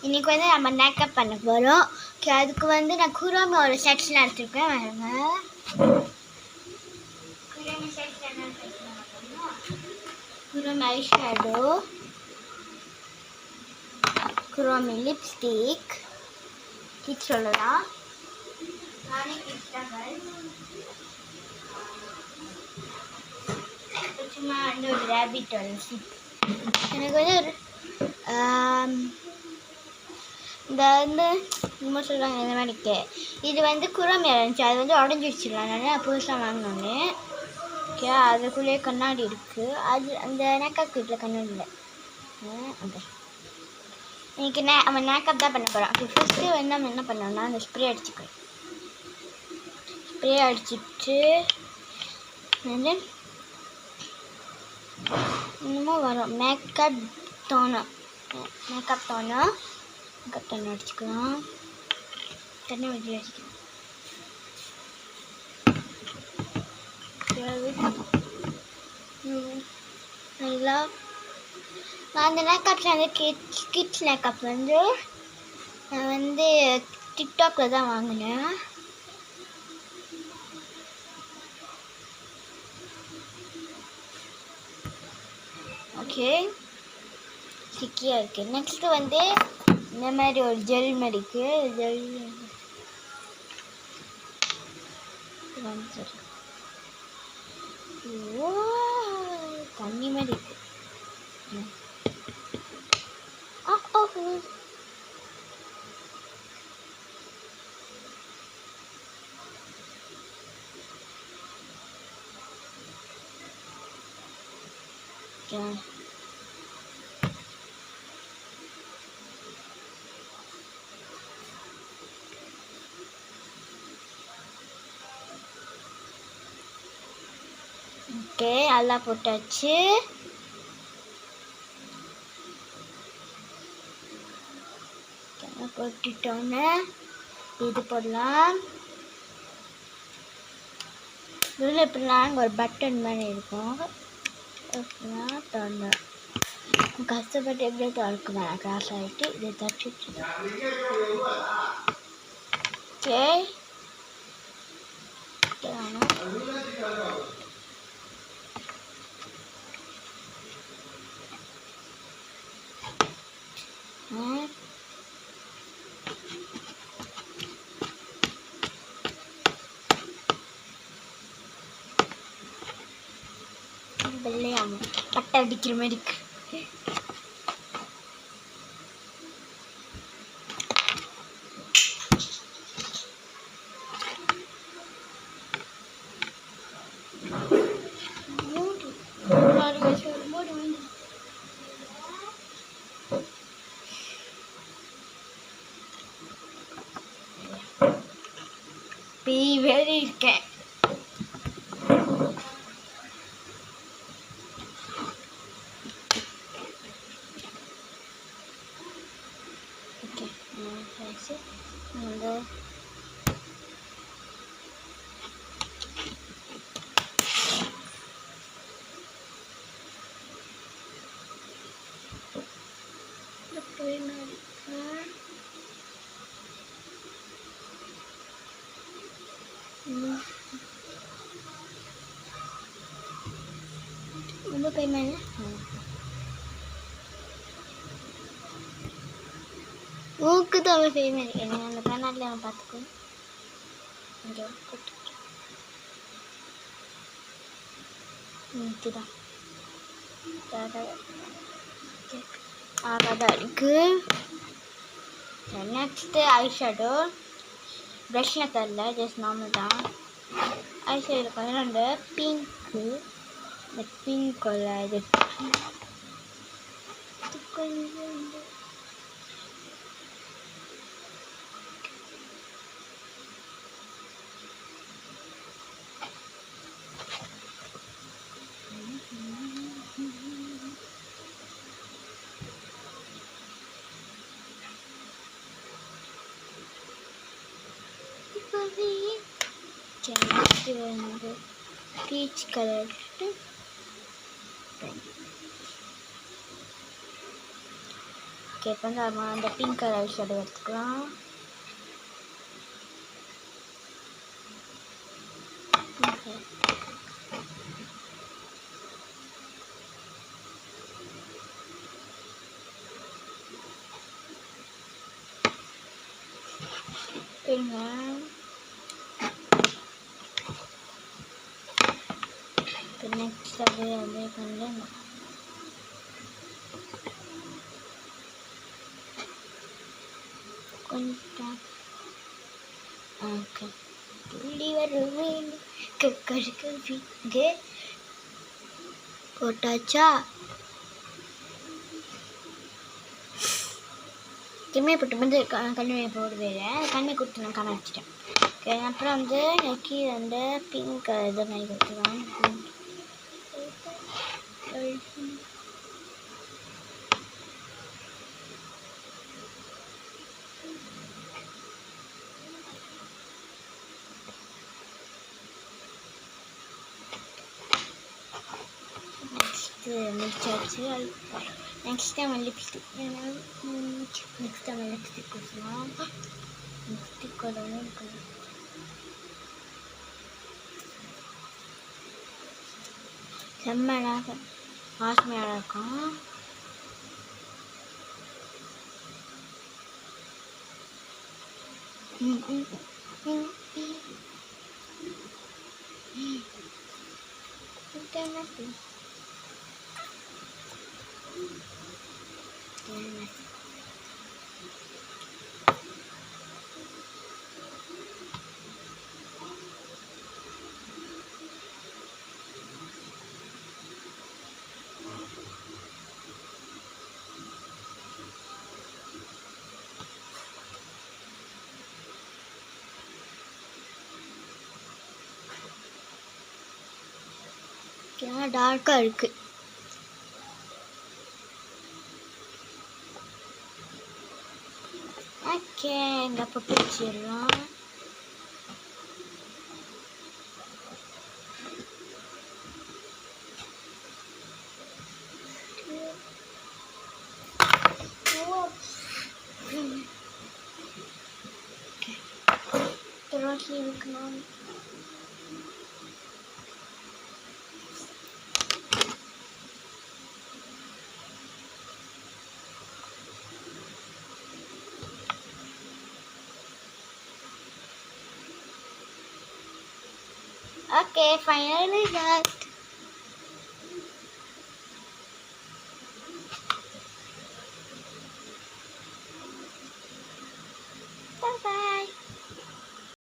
இன்றைக்கி வந்து நம்ம மேக்கப் பண்ண போகிறோம். ஓகே, அதுக்கு வந்து நான் குரோமியோட செட்ஸ்லாம் எடுத்துருக்கேன். வாங்க, குரோமி செட்ஸ் என்ன எடுத்துருக்கோம்? குரோமி ஐ ஷேடோ, குரோமி லிப்ஸ்டிக், கிட்ஸ் சொல்லலாம், நானே கிட்ஸ் தான். சும்மா வந்து ஒரு ரேபிட்டோட சிப். எனக்கு வந்து ஒரு இந்த வந்து இன்னும் சொல்கிறாங்க இந்த மாதிரிக்கு இது வந்து குரோமியா இருந்துச்சு, அது வந்து உடஞ்சி வச்சிடலாம். நான் புதுசாக வாங்கினோன்னே. ஓகே, அதுக்குள்ளேயே கண்ணாடி இருக்குது. அது அந்த மேக்கப் கிட்டில் கண்ணாடி இல்லை. ஓகே, இன்றைக்கி நம்ம மேக்கப் தான் பண்ண போகிறோம். ஓகே, ஃபஸ்ட்டு வந்து நம்ம என்ன பண்ணோம்னா அந்த ஸ்ப்ரே அடிச்சுக்கிறோம். ஸ்ப்ரே அடிச்சுட்டு வந்து இன்னமும் வரும் மேக்கப் டோனர் அடிச்சுக்கலாம். தண்ணி ஊற்றி அடிச்சுக்கலாம். நல்லா நான் அந்த மேக்கப்ஸ் வந்து கிட்ஸ் மேக்கப் வந்து நான் வந்து டிக்டாக்ல தான் வாங்கினேன். ஓகே, ஸ்டிக்கியாக இருக்குது. நெக்ஸ்ட்டு வந்து இந்த மாதிரி ஒரு ஜெல் மாதிரி இருக்குது. ஜெல் தண்ணி மாதிரி இருக்கு. ஓகே, எல்லாம் போட்டாச்சு. போட்டுட்டோன்னே இது போடலாம். இதில் இப்படிலாம் ஒரு பட்டன் மாதிரி இருக்கும். திறந்து கஷ்டப்பட்டு எப்படியே திறக்குமா கிராஸ் ஆகிட்டு இதை தச்சுட்டு. ஓகே, வெள்ளையாம பட்டை அடிக்கிற மாதிரி இருக்கு. வேறு இருக்கேன். ஓகே, ரொம்ப பேமெண்ட் ஊக்கு தான் பேமெண்ட் என்ன அந்த பேனாட்டில் அவன் பார்த்துக்கோ. இங்கே இதுதான் அதான் இருக்குது. நெக்ஸ்ட்டு ஐஷேடோ ப்ரஷ்ஷில் தரல, ஜஸ்ட் நார்மல் தான். ஐஷேடோ வந்து பிங்க்கு, இந்த பிங்க் இது கொஞ்சம் நெக்ஸ்ட்டு வந்து பீச் கலர். ஓகே, ஓகே இப்போ வந்து அந்த பிங்க் கலர் ஷேடோ எடுத்துக்கலாம். நெக்ஸ்ட் அப்படியே கொஞ்சம் கொஞ்சம் ஓகே புள்ளி வருவேன் போட்டாச்சா? கிண்மை போட்டு வந்து கண்ணிமையை போடுவேன். கண்மை கொடுத்து நான் காண வச்சுட்டேன். ஓகே அப்புறம் வந்து நெக்கி வந்து பிங்க் இது மாதிரி கொடுத்துருவான். முடிச்சாச்சு. நெக்ஸ்ட் நம்ம லிப்ஸ்டிக் கொடுக்கலாம். லிப்ஸ்டிக்கோட செம்மனாக வாசனையாக இருக்கும். டார்க்காக இருக்கு. ஓகே இந்த பொட்டு வச்சிடலாம். இருக்கணும். Okay, finally done.